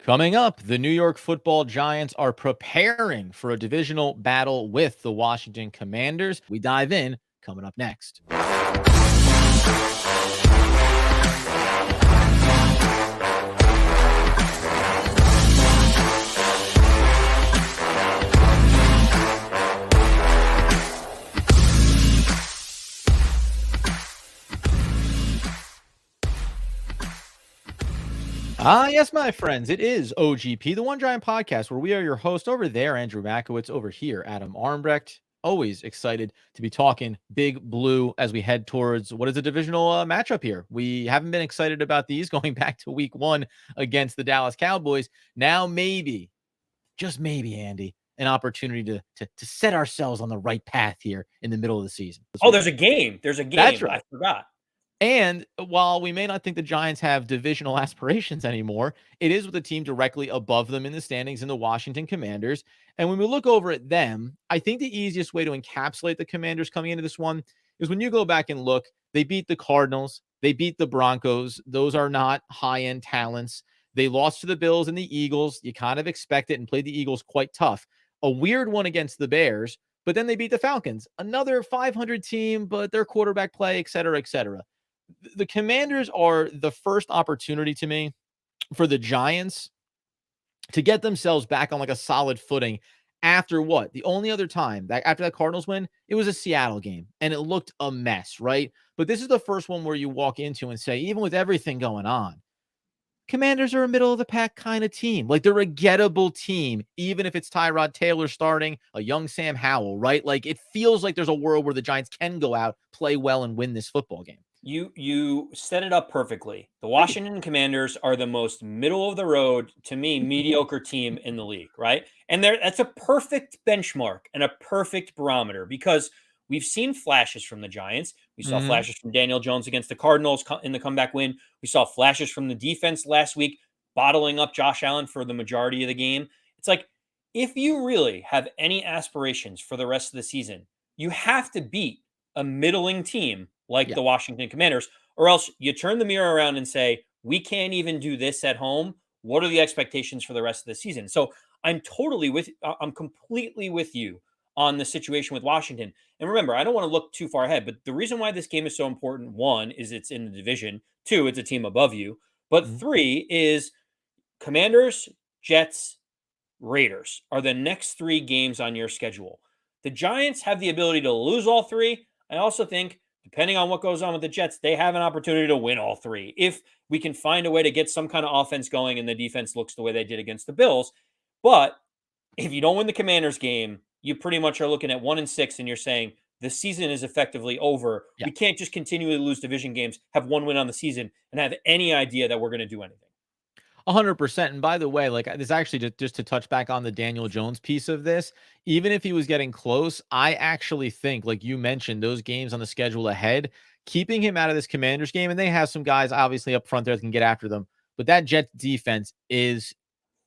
Coming up, the New York Football Giants are preparing for a divisional battle with the Washington Commanders. We dive in coming up next. Yes, my friends, it is OGP, the One Giant Podcast, where we are your host. Over there, Andrew Makowitz. Over here, Adam Armbrecht. Always excited to be talking Big Blue as we head towards what is a divisional matchup here. We haven't been excited about these going back to week 1 against the Dallas Cowboys. Now maybe, just maybe, Andy, an opportunity to set ourselves on the right path here in the middle of the season. Oh, there's a game. There's a game. That's right. I forgot. And while we may not think the Giants have divisional aspirations anymore, it is with a team directly above them in the standings in the Washington Commanders. And when we look over at them, I think the easiest way to encapsulate the Commanders coming into this one is when you go back and look, they beat the Cardinals, they beat the Broncos. Those are not high-end talents. They lost to the Bills and the Eagles. You kind of expect it and played the Eagles quite tough. A weird one against the Bears, but then they beat the Falcons, another 500 team, but their quarterback play, et cetera, et cetera. The Commanders are the first opportunity to me for the Giants to get themselves back on like a solid footing after what? The only other time that after that Cardinals win, it was a Seattle game and it looked a mess, right? But this is the first one where you walk into and say, even with everything going on, Commanders are a middle of the pack kind of team. Like they're a gettable team, even if it's Tyrod Taylor starting, a young Sam Howell, right? Like it feels like there's a world where the Giants can go out, play well, and win this football game. You set it up perfectly. The Washington Commanders are the most middle of the road, to me, mediocre team in the league, right? And that's a perfect benchmark and a perfect barometer because we've seen flashes from the Giants. We saw flashes from Daniel Jones against the Cardinals in the comeback win. We saw flashes from the defense last week, bottling up Josh Allen for the majority of the game. It's like, if you really have any aspirations for the rest of the season, you have to beat a middling team like the Washington Commanders, or else you turn the mirror around and say, we can't even do this at home. What are the expectations for the rest of the season? So I'm completely with you on the situation with Washington. And remember, I don't want to look too far ahead, but the reason why this game is so important, one, is it's in the division. Two, it's a team above you. But three is Commanders, Jets, Raiders are the next 3 games on your schedule. The Giants have the ability to lose all 3. I also think, depending on what goes on with the Jets, they have an opportunity to win all 3. If we can find a way to get some kind of offense going and the defense looks the way they did against the Bills. But if you don't win the Commanders game, you pretty much are looking at 1-6 and you're saying the season is effectively over. Yeah. We can't just continually lose division games, have 1 win on the season, and have any idea that we're going to do anything. 100%. And by the way, like this actually just to touch back on the Daniel Jones piece of this, even if he was getting close, I actually think, like you mentioned, those games on the schedule ahead, keeping him out of this Commanders game, and they have some guys obviously up front there that can get after them, but that Jets defense is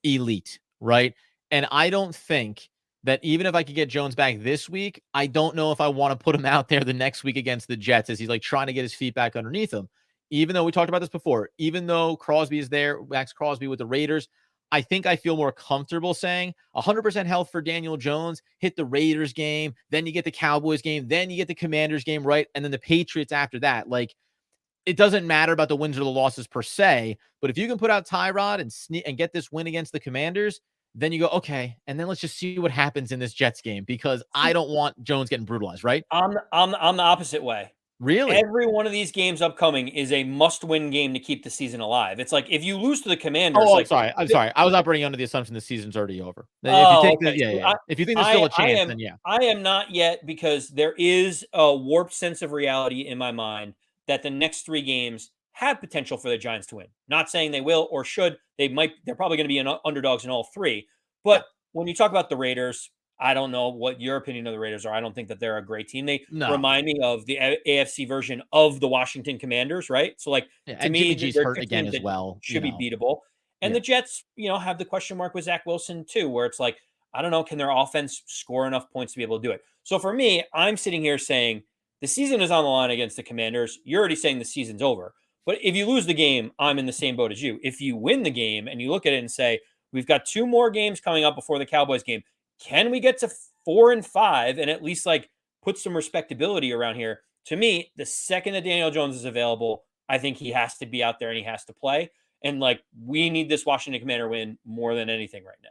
elite, right? And I don't think that even if I could get Jones back this week, I don't know if I want to put him out there the next week against the Jets as he's like trying to get his feet back underneath him. Even though we talked about this before, even though Crosby is there, Max Crosby with the Raiders, I think I feel more comfortable saying 100% health for Daniel Jones, hit the Raiders game, then you get the Cowboys game, then you get the Commanders game, right? And then the Patriots after that. Like, it doesn't matter about the wins or the losses per se, but if you can put out Tyrod and get this win against the Commanders, then you go, okay, and then let's just see what happens in this Jets game because I don't want Jones getting brutalized, right? I'm the opposite way. Really? Every one of these games upcoming is a must-win game to keep the season alive. It's like if you lose to the Commanders, I'm sorry. I was operating under the assumption the season's already over. If you think there's still a chance, then yeah. I am not yet because there is a warped sense of reality in my mind that the next 3 games have potential for the Giants to win. Not saying they will or should. They're probably going to be underdogs in all 3. But when you talk about the Raiders, I don't know what your opinion of the Raiders are. I don't think that they're a great team. They remind me of the AFC version of the Washington Commanders, right? So, like, to me, Jimmy G's hurt again as well. Should be beatable. And the Jets, have the question mark with Zach Wilson too, where it's like, I don't know, can their offense score enough points to be able to do it? So for me, I'm sitting here saying the season is on the line against the Commanders. You're already saying the season's over. But if you lose the game, I'm in the same boat as you. If you win the game and you look at it and say, We've got 2 more games coming up before the Cowboys game. Can we get to 4-5 and at least like put some respectability around here? To me, the second that Daniel Jones is available, I think he has to be out there and he has to play. And like we need this Washington Commander win more than anything right now.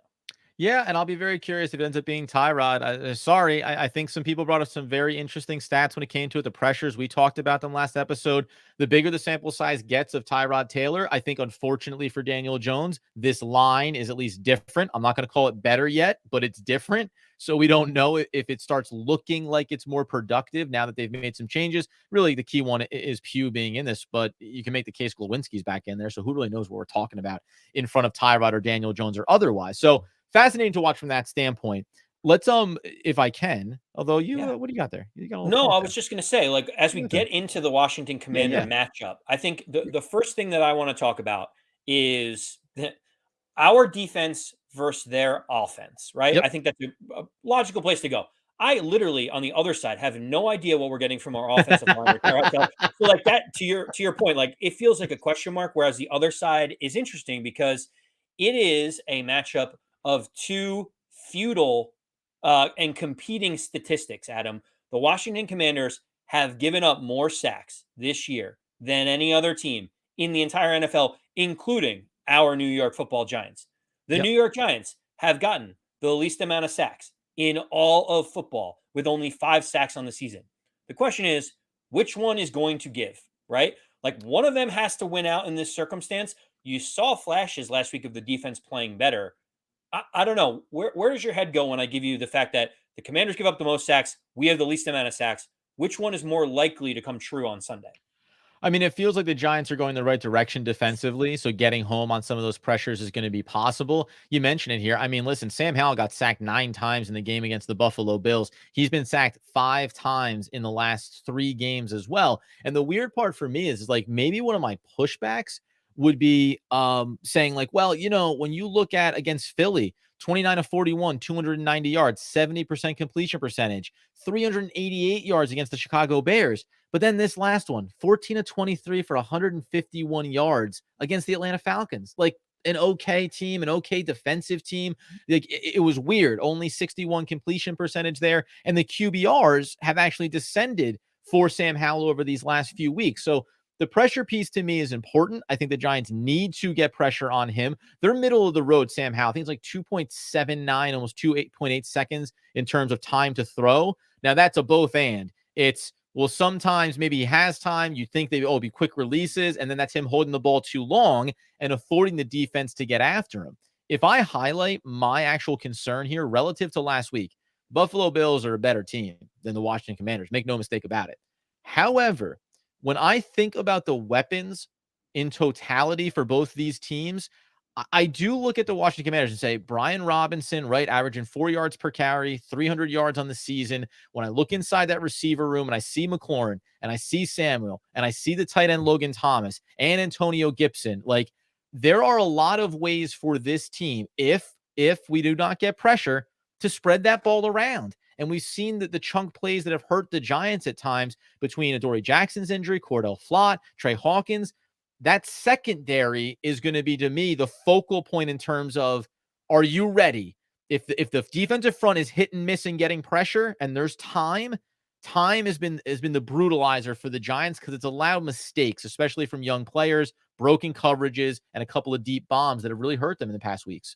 Yeah, and I'll be very curious if it ends up being Tyrod. Sorry, I think some people brought up some very interesting stats when it came to it. The pressures, we talked about them last episode. The bigger the sample size gets of Tyrod Taylor, I think, unfortunately for Daniel Jones, this line is at least different. I'm not going to call it better yet, but it's different. So we don't know if it starts looking like it's more productive now that they've made some changes. Really, the key one is Pugh being in this, but you can make the case Glowinski's back in there. So who really knows what we're talking about in front of Tyrod or Daniel Jones or otherwise. So fascinating to watch from that standpoint. Let's if I can, although Yeah. what do you got there? You got a little No, point I there. was just going to say, like, as What we do you got there? get into the Washington Yeah, Commander yeah. matchup, I think the first thing that I want to talk about is that our defense versus their offense, right? Yep. I think that's a logical place to go. I literally on the other side have no idea what we're getting from our offensive line. So like that to your point, like it feels like a question mark, whereas the other side is interesting because it is a matchup of two feudal and competing statistics, Adam. The Washington Commanders have given up more sacks this year than any other team in the entire NFL, including our New York football Giants. The Yep. New York Giants have gotten the least amount of sacks in all of football with only 5 sacks on the season. The question is, which one is going to give, right? Like one of them has to win out in this circumstance. You saw flashes last week of the defense playing better. I don't know. Where does your head go when I give you the fact that the Commanders give up the most sacks? We have the least amount of sacks. Which one is more likely to come true on Sunday? I mean, it feels like the Giants are going the right direction defensively. So getting home on some of those pressures is going to be possible. You mentioned it here. I mean, listen, Sam Howell got sacked 9 times in the game against the Buffalo Bills. He's been sacked 5 times in the last 3 games as well. And the weird part for me is like maybe one of my pushbacks would be saying like, well, when you look at against Philly, 29 of 41, 290 yards, 70% completion percentage, 388 yards against the Chicago Bears. But then this last one, 14 of 23 for 151 yards against the Atlanta Falcons. Like an okay team, an okay defensive team. Like it was weird. Only 61 completion percentage there. And the QBRs have actually descended for Sam Howell over these last few weeks. So the pressure piece to me is important. I think the Giants need to get pressure on him. They're middle of the road, Sam Howell. I think it's like 2.79, almost 2.8 seconds in terms of time to throw. Now that's a both and. It's well, sometimes maybe he has time. You think they be quick releases, and then that's him holding the ball too long and affording the defense to get after him. If I highlight my actual concern here relative to last week, Buffalo Bills are a better team than the Washington Commanders. Make no mistake about it. However, when I think about the weapons in totality for both these teams, I do look at the Washington Commanders and say Brian Robinson, right, averaging 4 yards per carry, 300 yards on the season. When I look inside that receiver room and I see McLaurin and I see Samuel and I see the tight end Logan Thomas and Antonio Gibson, like there are a lot of ways for this team, if we do not get pressure, to spread that ball around. And we've seen that the chunk plays that have hurt the Giants at times between Adoree Jackson's injury, Cordell Flott, Trey Hawkins. That secondary is going to be, to me, the focal point in terms of, are you ready? If the defensive front is hit and miss and getting pressure and there's time has been the brutalizer for the Giants because it's allowed mistakes, especially from young players, broken coverages, and a couple of deep bombs that have really hurt them in the past weeks.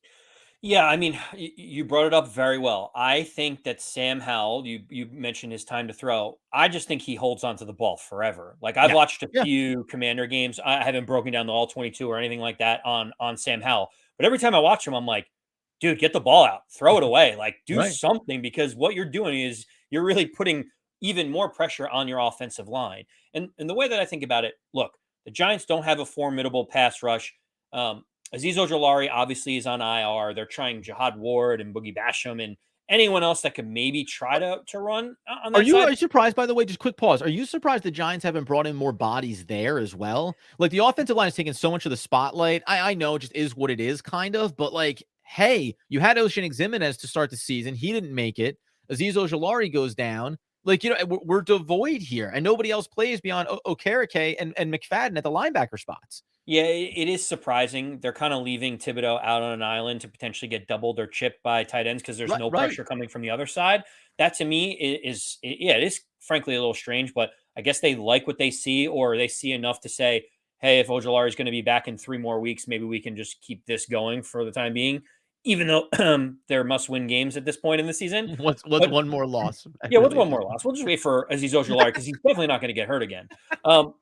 Yeah, I mean, you brought it up very well. I think that Sam Howell, you mentioned his time to throw. I just think he holds on to the ball forever. Like I've Yeah. watched a Yeah. few Commander games. I haven't broken down the all 22 or anything like that on Sam Howell. But every time I watch him, I'm like, dude, get the ball out, throw it away, like do Right. something because what you're doing is you're really putting even more pressure on your offensive line. And the way that I think about it, look, the Giants don't have a formidable pass rush. Azeez Ojulari obviously is on IR. They're trying Jihad Ward and Boogie Basham and anyone else that could maybe try to run on Are that you side. are you surprised, by the way, just quick pause. Are you surprised the Giants haven't brought in more bodies there as well? Like the offensive line is taking so much of the spotlight. I know it just is what it is, kind of, but like, hey, you had Ocean Ximenez to start the season. He didn't make it. Azeez Ojulari goes down. Like, we're devoid here, and nobody else plays beyond Okereke and McFadden at the linebacker spots. Yeah, it is surprising. They're kind of leaving Thibodeau out on an island to potentially get doubled or chipped by tight ends because there's Right, no right. pressure coming from the other side. That to me yeah, it is frankly a little strange, but I guess they like what they see, or they see enough to say, hey, if Ojolari is going to be back in 3 more weeks, maybe we can just keep this going for the time being, even though they're must-win games at this point in the season. What's But one more loss, yeah, what's really, at one this more point? loss? We'll just wait for Aziz Ojolari because he's definitely not going to get hurt again. Um,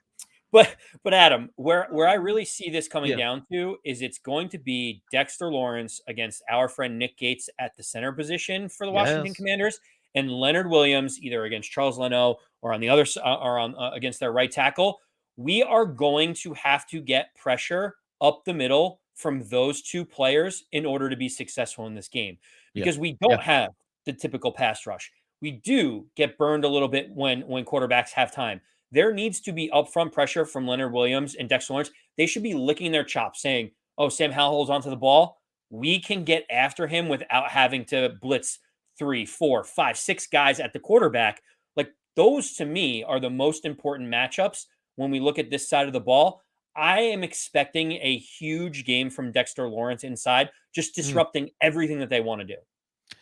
but Adam, where I really see this coming Yeah. down to is it's going to be Dexter Lawrence against our friend Nick Gates at the center position for the Washington Yes. Commanders, and Leonard Williams either against Charles Leno or on the other or on against their right tackle. We are going to have to get pressure up the middle from those two players in order to be successful in this game Yeah. because we Yeah. don't have the typical pass rush. We do get burned a little bit when quarterbacks have time. There needs to be upfront pressure from Leonard Williams and Dexter Lawrence. They should be licking their chops, saying, "Oh, Sam Howell holds onto the ball. We can get after him without having to blitz 3, 4, 5, 6 guys at the quarterback." Like those to me are the most important matchups when we look at this side of the ball. I am expecting a huge game from Dexter Lawrence inside, just Mm. disrupting everything that they want to do.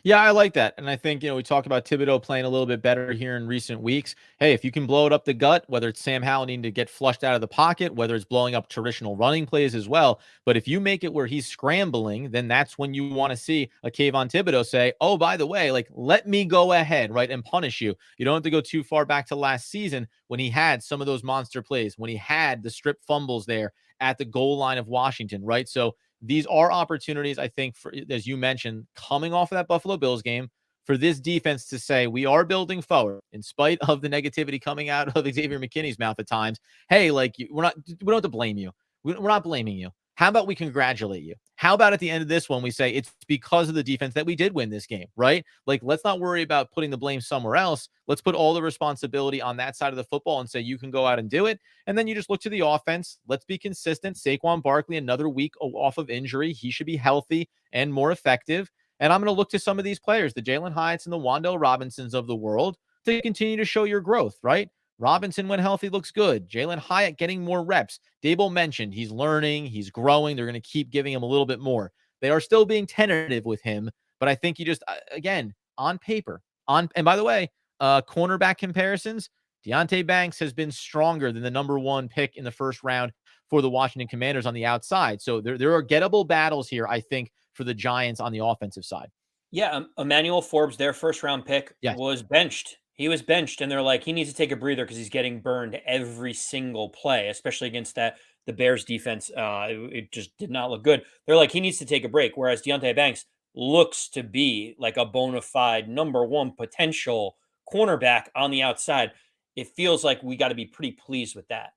Yeah, I like that. And I think, we talked about Thibodeau playing a little bit better here in recent weeks. Hey, if you can blow it up the gut, whether it's Sam Howell needing to get flushed out of the pocket, whether it's blowing up traditional running plays as well. But if you make it where he's scrambling, then that's when you want to see a Kayvon Thibodeux say, oh, by the way, like, let me go ahead, right, and punish you. You don't have to go too far back to last season when he had some of those monster plays, when he had the strip fumbles there at the goal line of Washington, right? So these are opportunities, I think, for, as you mentioned, coming off of that Buffalo Bills game, for this defense to say we are building forward in spite of the negativity coming out of Xavier McKinney's mouth at times. Hey, like, we don't have to blame you. We're not blaming you. How about we congratulate you? How about at the end of this one, we say it's because of the defense that we did win this game, right? Like, let's not worry about putting the blame somewhere else. Let's put all the responsibility on that side of the football and say you can go out and do it. And then you just look to the offense. Let's be consistent. Saquon Barkley, another week off of injury. He should be healthy and more effective. And I'm going to look to some of these players, the Jalen Hyatts and the Wan'Dale Robinsons of the world, to continue to show your growth, right? Robinson, when healthy, looks good. Jalen Hyatt getting more reps. Dable mentioned he's learning, he's growing. They're going to keep giving him a little bit more. They are still being tentative with him, but I think you just, again, on paper, and by the way, cornerback comparisons, Deonte Banks has been stronger than the number one pick in the first round for the Washington Commanders on the outside. So there are gettable battles here, I think, for the Giants on the offensive side. Yeah, Emmanuel Forbes, their first round pick, Yes. was benched. He was benched, and they're like, he needs to take a breather because he's getting burned every single play, especially against the Bears defense. It just did not look good. They're like, he needs to take a break. Whereas Deontay Banks looks to be like a bona fide number one potential cornerback on the outside. It feels like we got to be pretty pleased with that.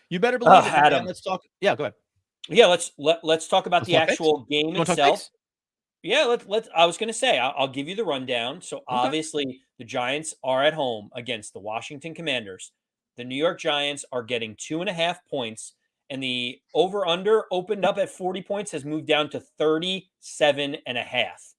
You better believe it. And Adam, let's talk. Yeah, go ahead. yeah, let's talk about Let's the talk picks. actual game You want to talk itself. picks? Yeah, let's. I was going to say I'll give you the rundown. So Okay. obviously the Giants are at home against the Washington Commanders. The New York Giants are getting 2.5 points, and the over under opened up at 40 points has moved down to 37.5.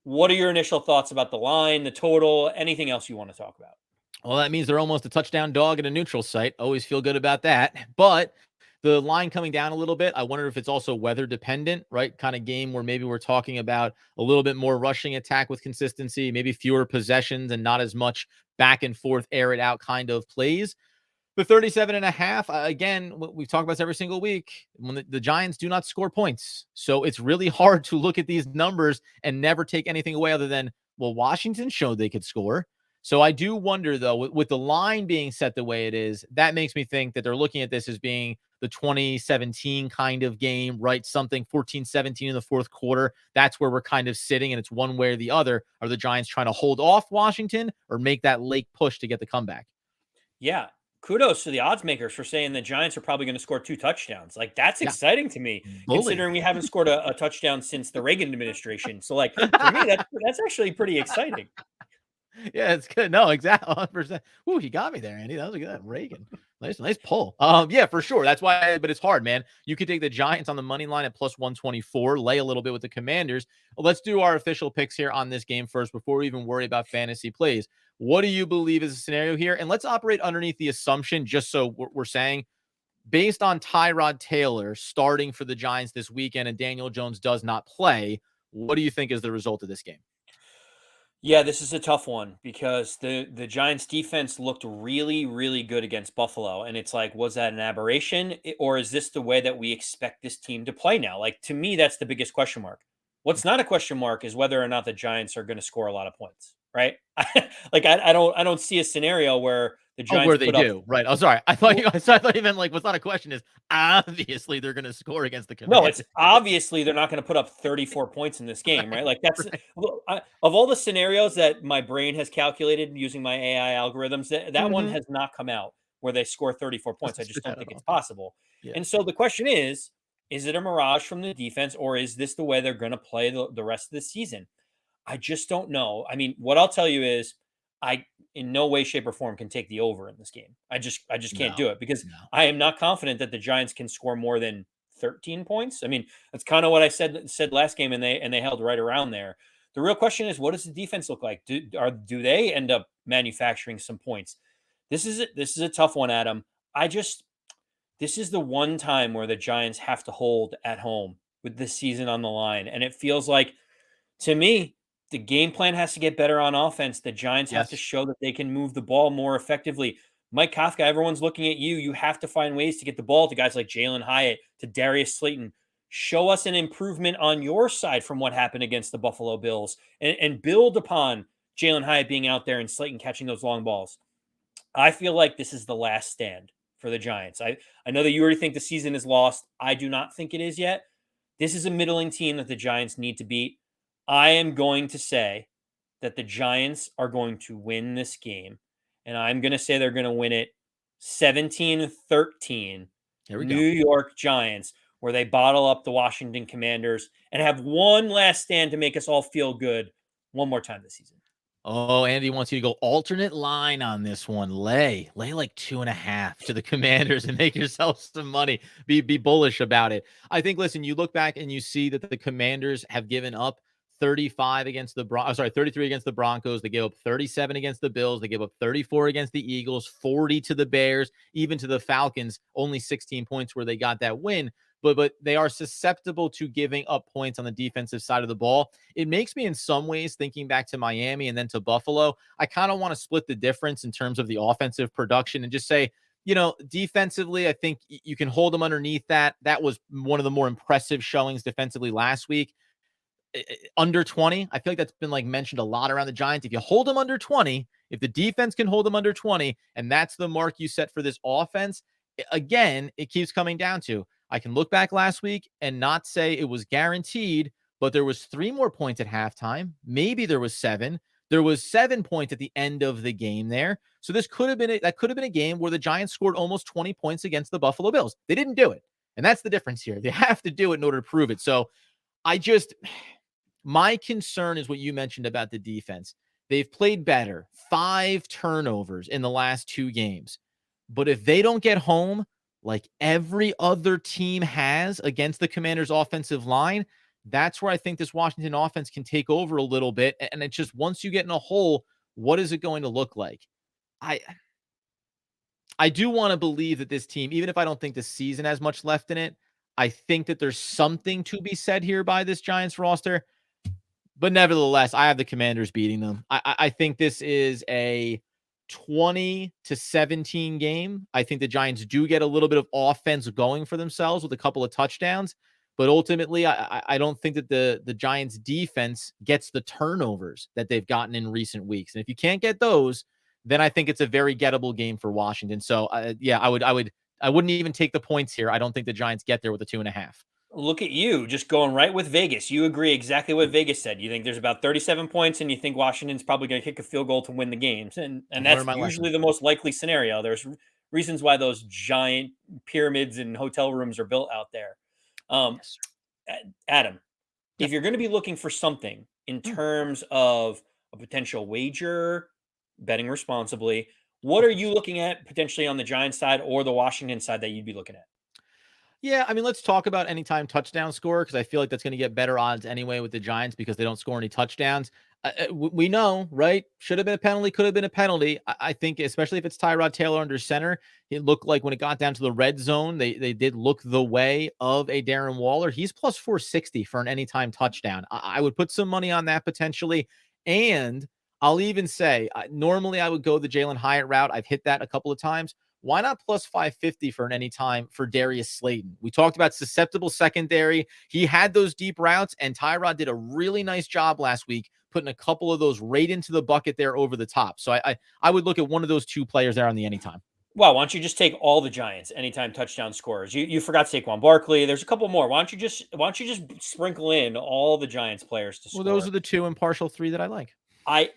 What are your initial thoughts about the line, the total, anything else you want to talk about? Well, that means they're almost a touchdown dog at a neutral site. Always feel good about that. But the line coming down a little bit, I wonder if it's also weather dependent, right? Kind of game where maybe we're talking about a little bit more rushing attack with consistency, maybe fewer possessions and not as much back and forth, air it out kind of plays. The 37 and a half, again, we've talked about this every single week. When the Giants do not score points. So it's really hard to look at these numbers and never take anything away other than, well, Washington showed they could score. So I do wonder, though, with the line being set the way it is, that makes me think that they're looking at this as being the 2017 kind of game, right? Something 14-17 in the fourth quarter. That's where we're kind of sitting, and it's one way or the other. Are the Giants trying to hold off Washington or make that late push to get the comeback? Yeah. Kudos to the odds makers for saying the Giants are probably going to score 2 touchdowns. Like that's Yeah. exciting to me, Bully. considering we haven't scored a touchdown since the Reagan administration. So, like for me, that's actually pretty exciting. Yeah, it's good. No, exactly. 100%. Ooh, you got me there, Andy. That was a good Reagan. Nice pull. Yeah, for sure. That's why, but it's hard, man. You could take the Giants on the money line at plus 124, lay a little bit with the Commanders. Let's do our official picks here on this game first before we even worry about fantasy plays. What do you believe is a scenario here? And let's operate underneath the assumption, just so we're saying based on Tyrod Taylor starting for the Giants this weekend and Daniel Jones does not play, what do you think is the result of this game? Yeah, this is a tough one because the Giants defense looked really, really good against Buffalo. And it's like, was that an aberration? Or is this the way that we expect this team to play now? Like, to me, that's the biggest question mark. What's not a question mark is whether or not the Giants are going to score a lot of points, right? I don't see a scenario where the Oh, Giants where they put up. do, right? Oh, sorry. I thought you meant like what's not a question is obviously they're going to score against the No, it's Commanders. obviously they're not going to put up 34 points in this game, right? Right, Like that's right. of all the scenarios that my brain has calculated using my AI algorithms, that one Mm-hmm. has not come out where they score 34 points. I Doesn't just spit don't that at think it's all. possible. Yeah. And so the question is it a mirage from the defense or is this the way they're going to play the rest of the season? I just don't know. I mean, what I'll tell you is I in no way, shape, or form can take the over in this game. I just can't No, do it because no. I am not confident that the Giants can score more than 13 points. I mean, that's kind of what I said last game, and they held right around there. The real question is, what does the defense look like? Do they end up manufacturing some points? This is a tough one, Adam. I just this is the one time where the Giants have to hold at home with this season on the line, and it feels like to me, the game plan has to get better on offense. The Giants have to Yes. show that they can move the ball more effectively. Mike Kafka, everyone's looking at you. You have to find ways to get the ball to guys like Jalen Hyatt, to Darius Slayton. Show us an improvement on your side from what happened against the Buffalo Bills and build upon Jalen Hyatt being out there and Slayton catching those long balls. I feel like this is the last stand for the Giants. I know that you already think the season is lost. I do not think it is yet. This is a middling team that the Giants need to beat. I am going to say that the Giants are going to win this game, and I'm going to say they're going to win it 17-13. Here we New go. York Giants, where they bottle up the Washington Commanders and have one last stand to make us all feel good one more time this season. Oh, Andy wants you to go alternate line on this one. Lay like 2.5 to the Commanders and make yourself some money. Be bullish about it. I think. Listen, you look back and you see that the Commanders have given up 35 against the 33 against the Broncos. They gave up 37 against the Bills. They gave up 34 against the Eagles, 40 to the Bears, even to the Falcons. Only 16 points where they got that win. But they are susceptible to giving up points on the defensive side of the ball. It makes me in some ways, thinking back to Miami and then to Buffalo, I kind of want to split the difference in terms of the offensive production and just say, defensively, I think you can hold them underneath that. That was one of the more impressive showings defensively last week. Under 20, I feel like that's been like mentioned a lot around the Giants. If you hold them under 20, if the defense can hold them under 20, and that's the mark you set for this offense, again, it keeps coming down to I can look back last week and not say it was guaranteed, but there was 3 more points at halftime. Maybe there was 7. There was 7 points at the end of the game there. So this could have been that could have been a game where the Giants scored almost 20 points against the Buffalo Bills. They didn't do it. And that's the difference here. They have to do it in order to prove it. So I just my concern is what you mentioned about the defense. They've played better, 5 turnovers in the last 2 games. But if they don't get home like every other team has against the Commanders' offensive line, that's where I think this Washington offense can take over a little bit. And it's just once you get in a hole, what is it going to look like? I I do want to believe that this team, even if I don't think the season has much left in it, I think that there's something to be said here by this Giants roster. But nevertheless, I have the Commanders beating them. I think this is a 20-17 game. I think the Giants do get a little bit of offense going for themselves with a couple of touchdowns. But ultimately, I don't think that the Giants defense gets the turnovers that they've gotten in recent weeks. And if you can't get those, then I think it's a very gettable game for Washington. So yeah, I wouldn't even take the points here. I don't think the Giants get there with a 2.5. Look at you, just going right with Vegas. You agree exactly what Vegas said. You think there's about 37 points, and you think Washington's probably going to kick a field goal to win the games, and I've that's learned my lesson. usually the most likely scenario. There's reasons why those giant pyramids and hotel rooms are built out there. Um, Yes. Adam, Yeah. if you're going to be looking for something in Mm, terms of a potential wager, betting responsibly, what of are you course. looking at potentially on the Giants side or the Washington side that you'd be looking at? Yeah, I mean, let's talk about anytime touchdown score because I feel like that's going to get better odds anyway with the Giants because they don't score any touchdowns. We know, right? Should have been a penalty, could have been a penalty. I think, especially if it's Tyrod Taylor under center, it looked like when it got down to the red zone, they did look the way of a Darren Waller. He's plus 460 for an anytime touchdown. I would put some money on that potentially. And I'll even say, normally I would go the Jalen Hyatt route. I've hit that a couple of times. Why not plus 550 for an anytime for Darius Slayton? We talked about susceptible secondary. He had those deep routes, and Tyrod did a really nice job last week putting a couple of those right into the bucket there over the top. So I would look at one of those two players there on the anytime. Well, why don't you just take all the Giants anytime touchdown scorers? You forgot Saquon Barkley. There's a couple more. Why don't you just sprinkle in all the Giants players to Well, those score? are the two impartial three that I like. I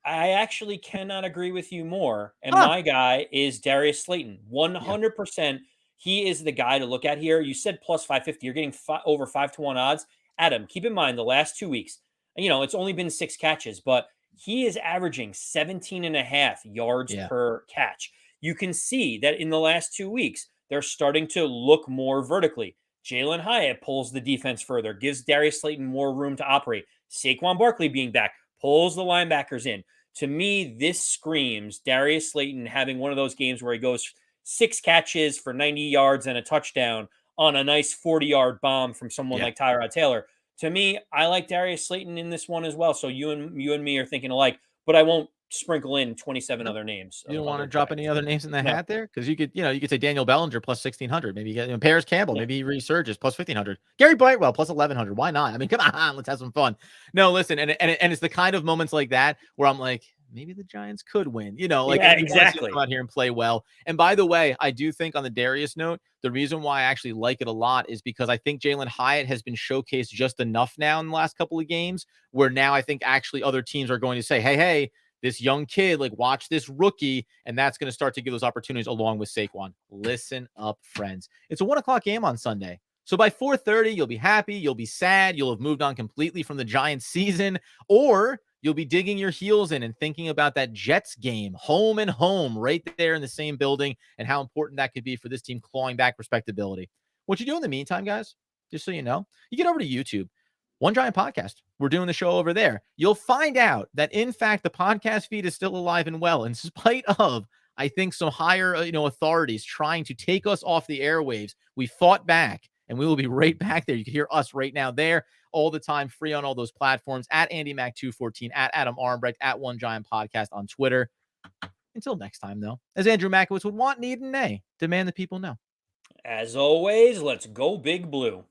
actually cannot agree with you more. And Huh. my guy is Darius Slayton. Yeah. 100%. He is the guy to look at here. You said plus 550. You're getting over 5-1 odds. Adam, keep in mind the last 2 weeks, it's only been 6 catches, but he is averaging 17 and a half yards Yeah. per catch. You can see that in the last 2 weeks, they're starting to look more vertically. Jalen Hyatt pulls the defense further, gives Darius Slayton more room to operate. Saquon Barkley being back pulls the linebackers in. To me, this screams Darius Slayton having one of those games where he goes 6 catches for 90 yards and a touchdown on a nice 40-yard bomb from someone Yeah. like Tyrod Taylor. To me, I like Darius Slayton in this one as well. So you and me are thinking alike, but I won't sprinkle in 27 No. other names You of don't want to other drop any Giants. other names in the No. hat there? Because you could say Daniel Bellinger plus 1,600. Maybe you get Paris Campbell. Yeah. Maybe he resurges plus 1,500. Gary Brightwell plus 1,100. Why not? I mean, come on, let's have some fun. No, listen, and it's the kind of moments like that where I'm like, maybe the Giants could win. Like Yeah, you want to see them come exactly. out here and play well. And by the way, I do think on the Darius note, the reason why I actually like it a lot is because I think Jalen Hyatt has been showcased just enough now in the last couple of games where now I think actually other teams are going to say, hey, this young kid, like watch this rookie, and that's going to start to give those opportunities along with Saquon. Listen up, friends. It's a 1 o'clock game on Sunday. So by 4:30, you'll be happy, you'll be sad, you'll have moved on completely from the Giants season, or you'll be digging your heels in and thinking about that Jets game, home and home, right there in the same building, and how important that could be for this team clawing back respectability. What you do in the meantime, guys, just so you know, you get over to YouTube. One Giant Podcast. We're doing the show over there. You'll find out that, in fact, the podcast feed is still alive and well, in spite of, I think, some higher, authorities trying to take us off the airwaves. We fought back, and we will be right back there. You can hear us right now there all the time, free on all those platforms, at AndyMac214, at Adam Armbrecht, at One Giant Podcast on Twitter. Until next time, though, as Andrew Makowitz would want, need, and nay, demand that people know. As always, let's go Big Blue.